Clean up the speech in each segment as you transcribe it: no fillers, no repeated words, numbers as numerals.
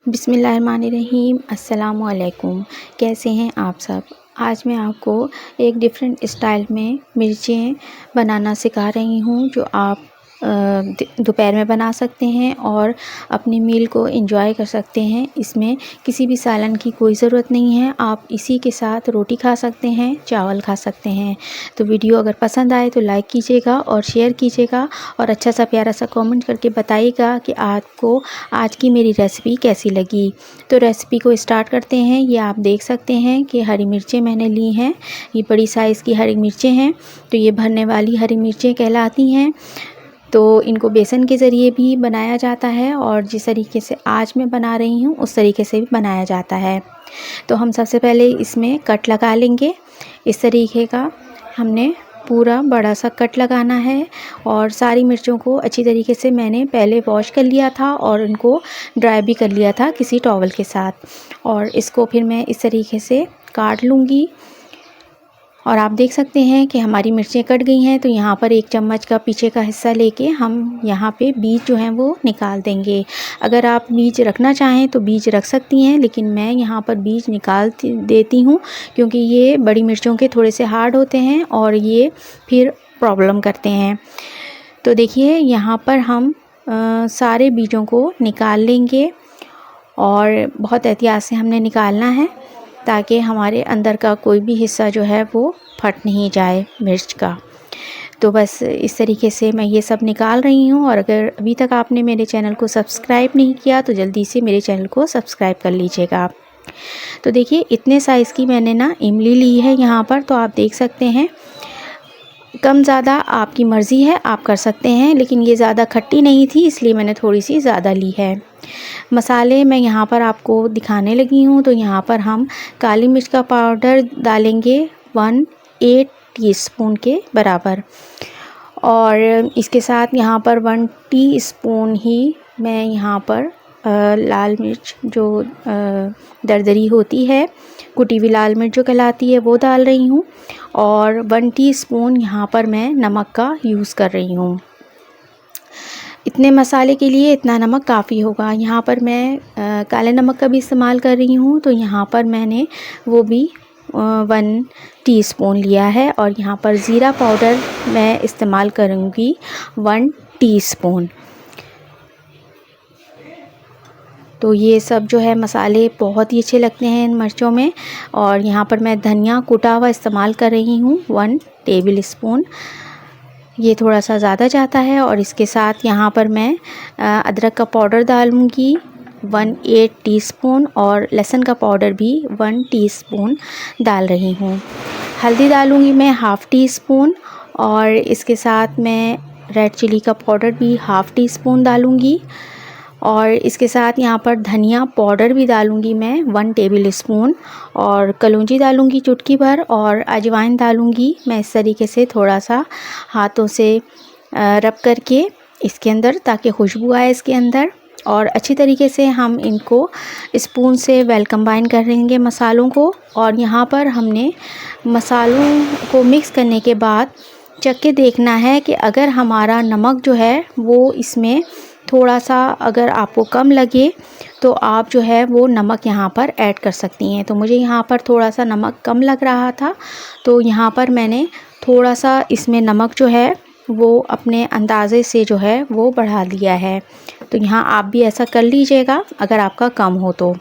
बिस्मिल्लाहिर्रहमानिर्रहीम। अस्सलामुअलैकुम। कैसे हैं आप सब। आज मैं आपको एक डिफरेंट स्टाइल में मिर्चें बनाना सिखा रही हूँ जो आप दोपहर में बना सकते हैं और अपनी मील को एंजॉय कर सकते हैं। इसमें किसी भी सालन की कोई ज़रूरत नहीं है। आप इसी के साथ रोटी खा सकते हैं, चावल खा सकते हैं। तो वीडियो अगर पसंद आए तो लाइक कीजिएगा और शेयर कीजिएगा और अच्छा सा प्यारा सा कमेंट करके बताइएगा कि आपको आज की मेरी रेसिपी कैसी लगी। तो रेसिपी को स्टार्ट करते हैं। ये आप देख सकते हैं कि हरी मिर्चें मैंने ली हैं। ये बड़ी साइज़ की हरी मिर्चें हैं। तो ये भरने वाली हरी मिर्चें कहलाती हैं। तो इनको बेसन के ज़रिए भी बनाया जाता है और जिस तरीके से आज मैं बना रही हूँ उस तरीके से भी बनाया जाता है। तो हम सबसे पहले इसमें कट लगा लेंगे। इस तरीके का हमने पूरा बड़ा सा कट लगाना है और सारी मिर्चों को अच्छी तरीके से मैंने पहले वॉश कर लिया था और उनको ड्राई भी कर लिया था किसी टॉवल के साथ। और इसको फिर मैं इस तरीके से काट लूँगी। और आप देख सकते हैं कि हमारी मिर्चें कट गई हैं। तो यहाँ पर एक चम्मच का पीछे का हिस्सा लेके हम यहाँ पे बीज जो हैं वो निकाल देंगे। अगर आप बीज रखना चाहें तो बीज रख सकती हैं, लेकिन मैं यहाँ पर बीज निकाल देती हूँ क्योंकि ये बड़ी मिर्चों के थोड़े से हार्ड होते हैं और ये फिर प्रॉब्लम करते हैं। तो देखिए यहाँ पर हम सारे बीजों को निकाल लेंगे और बहुत एहतियात से हमने निकालना है ताकि हमारे अंदर का कोई भी हिस्सा जो है वो फट नहीं जाए मिर्च का। तो बस इस तरीके से मैं ये सब निकाल रही हूँ। और अगर अभी तक आपने मेरे चैनल को सब्सक्राइब नहीं किया तो जल्दी से मेरे चैनल को सब्सक्राइब कर लीजिएगा। तो देखिए इतने साइज़ की मैंने ना इमली ली है यहाँ पर। तो आप देख सकते हैं, कम ज़्यादा आपकी मर्ज़ी है, आप कर सकते हैं, लेकिन ये ज़्यादा खट्टी नहीं थी इसलिए मैंने थोड़ी सी ज़्यादा ली है। मसाले मैं यहाँ पर आपको दिखाने लगी हूँ। तो यहाँ पर हम काली मिर्च का पाउडर डालेंगे 1/8 टीस्पून के बराबर। और इसके साथ यहाँ पर 1 टीस्पून ही मैं यहाँ पर लाल मिर्च जो दरदरी होती है, कुटी हुई लाल मिर्च जो कहलाती है, वो डाल रही हूँ। और 1 टीस्पून यहाँ पर मैं नमक का यूज़ कर रही हूँ। इतने मसाले के लिए इतना नमक काफ़ी होगा। यहाँ पर मैं काले नमक का भी इस्तेमाल कर रही हूँ। तो यहाँ पर मैंने वो भी 1 टीस्पून लिया है। और यहाँ पर ज़ीरा पाउडर मैं इस्तेमाल करूँगी 1 टीस्पून। तो ये सब जो है मसाले बहुत ही अच्छे लगते हैं इन मिर्चों में। और यहाँ पर मैं धनिया कुटा हुआ इस्तेमाल कर रही हूँ 1 टेबल स्पून। ये थोड़ा सा ज़्यादा जाता है। और इसके साथ यहाँ पर मैं अदरक का पाउडर डालूँगी 1/8 टीस्पून और लहसुन का पाउडर भी 1 टीस्पून डाल रही हूँ। हल्दी डालूँगी मैं 1/2 टीस्पून और इसके साथ मैं रेड चिली का पाउडर भी 1/2 टीस्पून डालूँगी। और इसके साथ यहाँ पर धनिया पाउडर भी डालूँगी मैं 1 टेबल स्पून और कलौंजी डालूँगी चुटकी भर और अजवाइन डालूँगी मैं इस तरीके से थोड़ा सा हाथों से रब करके इसके अंदर, ताकि खुशबू आए इसके अंदर। और अच्छी तरीके से हम इनको स्पून से वेल कंबाइन कर लेंगे मसालों को। और यहाँ पर हमने मसालों को मिक्स करने के बाद चख के देखना है कि अगर हमारा नमक जो है वो इसमें थोड़ा सा अगर आपको कम लगे तो आप जो है वो नमक यहाँ पर ऐड कर सकती हैं। तो मुझे यहाँ पर थोड़ा सा नमक कम लग रहा था, तो यहाँ पर मैंने थोड़ा सा इसमें नमक जो है वो अपने अंदाज़े से जो है वो बढ़ा दिया है। तो यहाँ आप भी ऐसा कर लीजिएगा अगर आपका कम हो तो।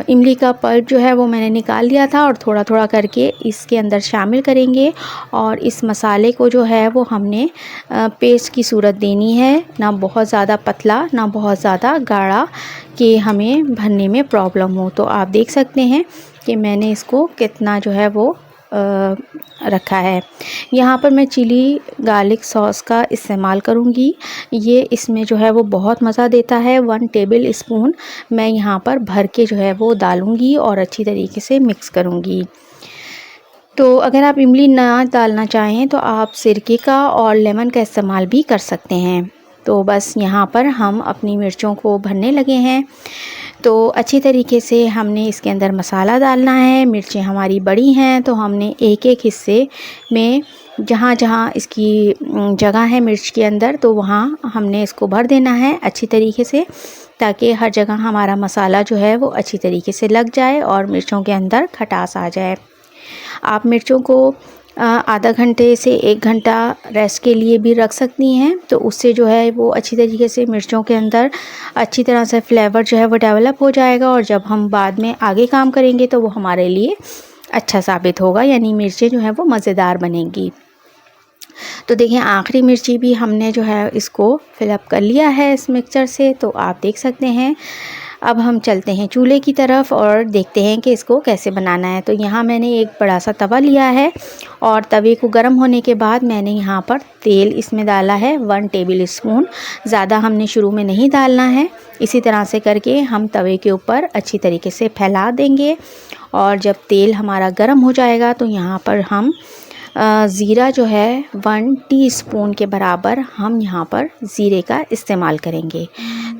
इमली का पल्प जो है वो मैंने निकाल लिया था और थोड़ा थोड़ा करके इसके अंदर शामिल करेंगे। और इस मसाले को जो है वो हमने पेस्ट की सूरत देनी है, ना बहुत ज़्यादा पतला ना बहुत ज़्यादा गाढ़ा कि हमें भरने में प्रॉब्लम हो। तो आप देख सकते हैं कि मैंने इसको कितना जो है वो रखा है। यहाँ पर मैं चिली गार्लिक सॉस का इस्तेमाल करूँगी। ये इसमें जो है वो बहुत मज़ा देता है। 1 टेबल स्पून मैं यहाँ पर भर के जो है वो डालूँगी और अच्छी तरीके से मिक्स करूँगी। तो अगर आप इमली ना डालना चाहें तो आप सिरके का और लेमन का इस्तेमाल भी कर सकते हैं। तो बस यहाँ पर हम अपनी मिर्चों को भरने लगे हैं। तो अच्छी तरीके से हमने इसके अंदर मसाला डालना है। मिर्चें हमारी बड़ी हैं तो हमने एक एक हिस्से में जहाँ जहाँ इसकी जगह है मिर्च के अंदर, तो वहाँ हमने इसको भर देना है अच्छी तरीके से, ताकि हर जगह हमारा मसाला जो है वो अच्छी तरीके से लग जाए और मिर्चों के अंदर खटास आ जाए। आप मिर्चों को आधा घंटे से 1 घंटा रेस्ट के लिए भी रख सकती हैं, तो उससे जो है वो अच्छी तरीके से मिर्चों के अंदर अच्छी तरह से फ्लेवर जो है वो डेवलप हो जाएगा, और जब हम बाद में आगे काम करेंगे तो वो हमारे लिए अच्छा साबित होगा, यानी मिर्चें जो हैं वो मज़ेदार बनेंगी। तो देखिए आखिरी मिर्ची भी हमने जो है इसको फिलअप कर लिया है इस मिक्सचर से, तो आप देख सकते हैं। अब हम चलते हैं चूल्हे की तरफ और देखते हैं कि इसको कैसे बनाना है। तो यहाँ मैंने एक बड़ा सा तवा लिया है और तवे को गर्म होने के बाद मैंने यहाँ पर तेल इसमें डाला है 1 टेबल स्पून। ज़्यादा हमने शुरू में नहीं डालना है। इसी तरह से करके हम तवे के ऊपर अच्छी तरीके से फैला देंगे, और जब तेल हमारा गर्म हो जाएगा तो यहाँ पर हम ज़ीरा जो है 1 टीस्पून के बराबर हम यहाँ पर ज़ीरे का इस्तेमाल करेंगे।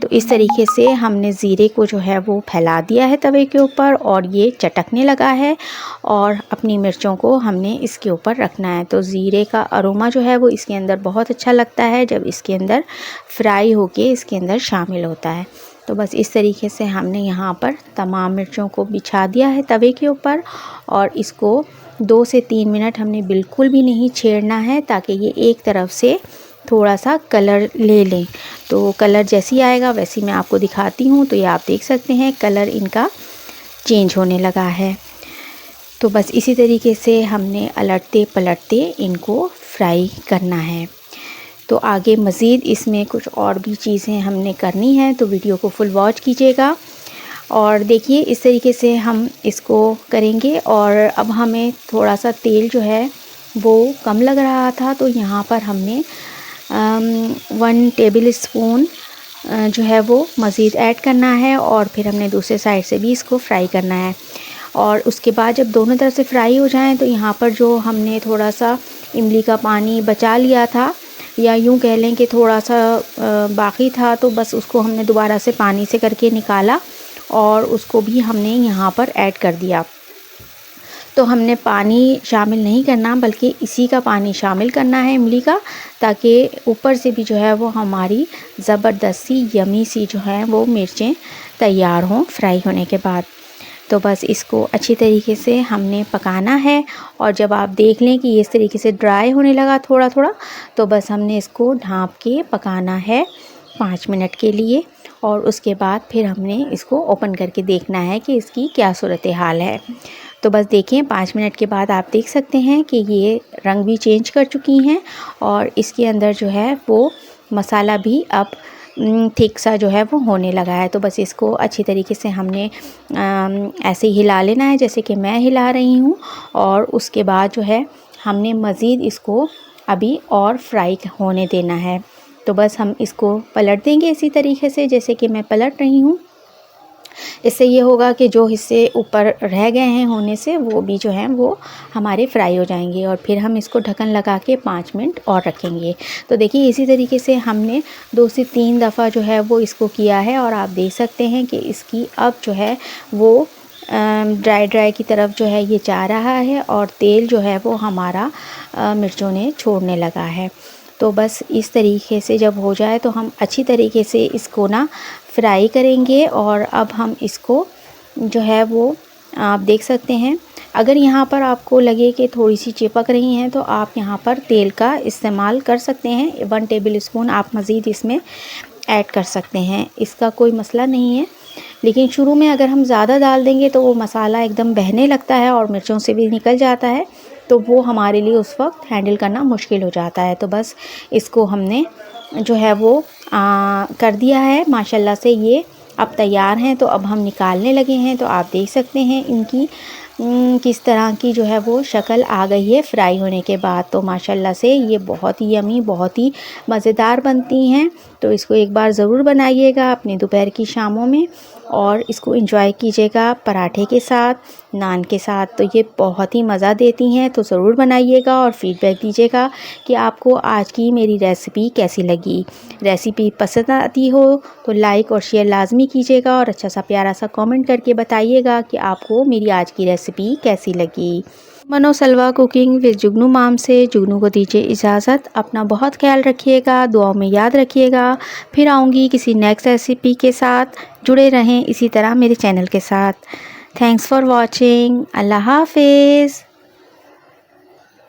तो इस तरीके से हमने ज़ीरे को जो है वो फैला दिया है तवे के ऊपर, और ये चटकने लगा है, और अपनी मिर्चों को हमने इसके ऊपर रखना है। तो ज़ीरे का अरोमा जो है वो इसके अंदर बहुत अच्छा लगता है जब इसके अंदर फ्राई होके इसके अंदर शामिल होता है। तो बस इस तरीके से हमने यहाँ पर तमाम मिर्चों को बिछा दिया है तवे के ऊपर, और इसको 2 से 3 मिनट हमने बिल्कुल भी नहीं छेड़ना है, ताकि ये एक तरफ से थोड़ा सा कलर ले लें। तो कलर जैसी आएगा वैसी मैं आपको दिखाती हूँ। तो ये आप देख सकते हैं कलर इनका चेंज होने लगा है। तो बस इसी तरीके से हमने अलटते पलटते इनको फ्राई करना है। तो आगे मज़ीद इसमें कुछ और भी चीज़ें हमने करनी है, तो वीडियो को फुल वॉच कीजिएगा। और देखिए इस तरीके से हम इसको करेंगे। और अब हमें थोड़ा सा तेल जो है वो कम लग रहा था, तो यहाँ पर हमने 1 टेबल स्पून जो है वो मज़ीद ऐड करना है, और फिर हमने दूसरे साइड से भी इसको फ्राई करना है। और उसके बाद जब दोनों तरफ से फ्राई हो जाएं, तो यहाँ पर जो हमने थोड़ा सा इमली का पानी बचा लिया था, या यूँ कह लें कि थोड़ा सा बाकी था, तो बस उसको हमने दोबारा से पानी से करके निकाला और उसको भी हमने यहाँ पर ऐड कर दिया। तो हमने पानी शामिल नहीं करना, बल्कि इसी का पानी शामिल करना है इमली का, ताकि ऊपर से भी जो है वो हमारी ज़बरदस्त सी यमी सी जो है वो मिर्चें तैयार हों फ्राई होने के बाद। तो बस इसको अच्छी तरीके से हमने पकाना है, और जब आप देख लें कि इस तरीके से ड्राई होने लगा थोड़ा थोड़ा, तो बस हमने इसको ढाँप के पकाना है 5 मिनट के लिए। और उसके बाद फिर हमने इसको ओपन करके देखना है कि इसकी क्या सूरत हाल है। तो बस देखें 5 मिनट के बाद आप देख सकते हैं कि ये रंग भी चेंज कर चुकी हैं, और इसके अंदर जो है वो मसाला भी अब थिक सा जो है वो होने लगा है। तो बस इसको अच्छी तरीके से हमने ऐसे ही हिला लेना है जैसे कि मैं हिला रही हूँ, और उसके बाद जो है हमने मज़ीद इसको अभी और फ्राई होने देना है। तो बस हम इसको पलट देंगे इसी तरीके से जैसे कि मैं पलट रही हूँ। इससे ये होगा कि जो हिस्से ऊपर रह गए हैं होने से वो भी जो हैं वो हमारे फ्राई हो जाएंगे, और फिर हम इसको ढक्कन लगा के 5 मिनट और रखेंगे। तो देखिए इसी तरीके से हमने 2 से 3 दफ़ा जो है वो इसको किया है, और आप देख सकते हैं कि इसकी अब जो है वो ड्राई की तरफ जो है ये जा रहा है, और तेल जो है वो हमारा मिर्चों ने छोड़ने लगा है। तो बस इस तरीके से जब हो जाए तो हम अच्छी तरीके से इसको ना फ्राई करेंगे। और अब हम इसको जो है वो आप देख सकते हैं, अगर यहाँ पर आपको लगे कि थोड़ी सी चिपक रही हैं तो आप यहाँ पर तेल का इस्तेमाल कर सकते हैं। 1 टेबल स्पून आप मज़ीद इसमें ऐड कर सकते हैं, इसका कोई मसला नहीं है। लेकिन शुरू में अगर हम ज़्यादा डाल देंगे तो वो मसाला एकदम बहने लगता है और मिर्चों से भी निकल जाता है, तो वो हमारे लिए उस वक्त हैंडल करना मुश्किल हो जाता है। तो बस इसको हमने जो है वो कर दिया है। माशाल्लाह से ये अब तैयार हैं। तो अब हम निकालने लगे हैं। तो आप देख सकते हैं इनकी किस तरह की जो है वो शक्ल आ गई है फ्राई होने के बाद। तो माशाल्लाह से ये बहुत ही यमी, बहुत ही मज़ेदार बनती हैं। तो इसको एक बार ज़रूर बनाइएगा अपने दोपहर की शामों में, और इसको एंजॉय कीजिएगा पराठे के साथ, नान के साथ। तो ये बहुत ही मज़ा देती हैं। तो ज़रूर बनाइएगा और फ़ीडबैक दीजिएगा कि आपको आज की मेरी रेसिपी कैसी लगी। रेसिपी पसंद आती हो तो लाइक और शेयर लाजमी कीजिएगा, और अच्छा सा प्यारा सा कमेंट करके बताइएगा कि आपको मेरी आज की रेसिपी कैसी लगी। मनोसलवा कुकिंग विद जुगनू माम से जुगनू को दीजिए इजाज़त। अपना बहुत ख्याल रखिएगा, दुआओं में याद रखिएगा। फिर आऊँगी किसी नेक्स्ट रेसिपी के साथ। जुड़े रहें इसी तरह मेरे चैनल के साथ। Thanks for watching. अल्लाह हाफिज़।